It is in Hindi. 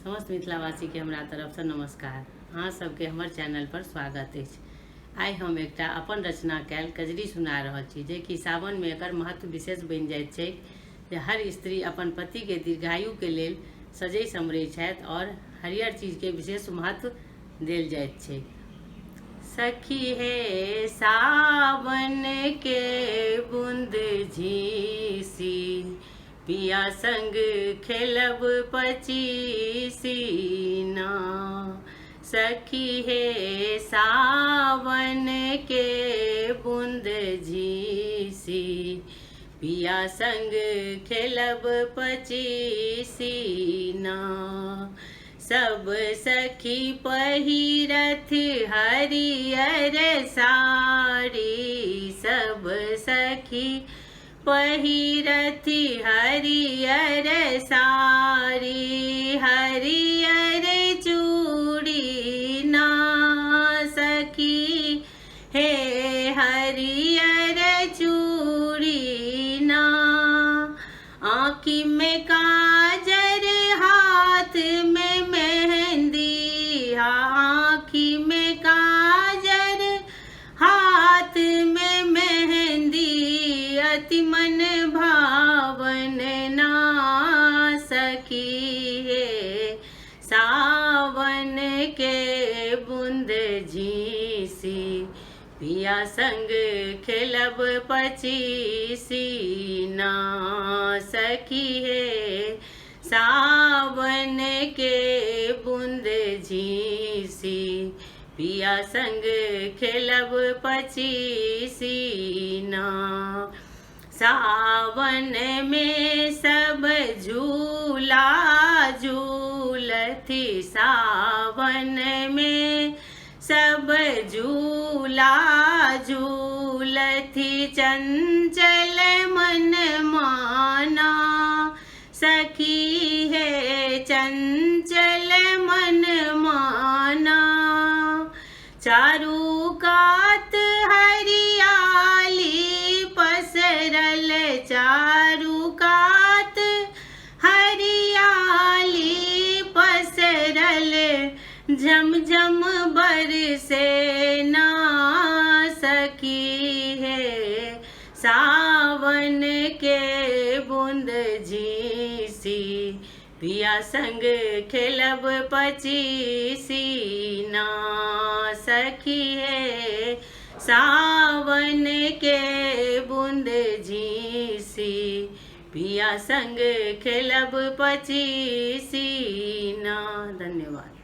समस्त मिथिलावासी के हमरा तरफ से नमस्कार। अहाँ सबके हमर चैनल पर स्वागत है। आई हम एकटा अपन रचना कैल कजरी सुना रहल छी, जे कि सावन में एकर महत्व विशेष बन जाइत छै, जे हर स्त्री अपन पति के दीर्घायु के लेल सजै समरै छथि और हरियर चीज के विशेष महत्व देल जाइत छै। सखी हे सावन के बूंद झीसी, पिया संग खेलब पचीसी ना। सखी हे सावन के बूंद झीसी, पिया संग खेलब पचीसी ना। सब सखी पहिरथ हरियर साड़ी, सब सखी पहिरथ हरियर साड़ी, हरियर चूड़ी ना। सखी हे हरियर चूड़ी ना। आँखी में काजर, हाथ में मेहंदी, आँखी में काजर, हाथ में मेहंदी, अति मन भावन ना। सखी हे सावन के बूंद झीसी, पिया संग खेलब पचीसी ना। सखी हे सावन के बूंद झीसी, पिया संग खेलब पचीसी ना। सावन में सब झूला झूलथी, सावन में सब झूला झूलथी, चंचल मन माना। सखी है चंचल मन माना। चारू कात हरियाली पसरल, चारू कात हरियाली पसरल, झमझम बरसे ना। सखी है सावन के बूंद झीसी, पिया संग खेलब पचीसी ना। सखी है सावन के बूंद झीसी, पिया संग खेलब पचीसी ना। धन्यवाद।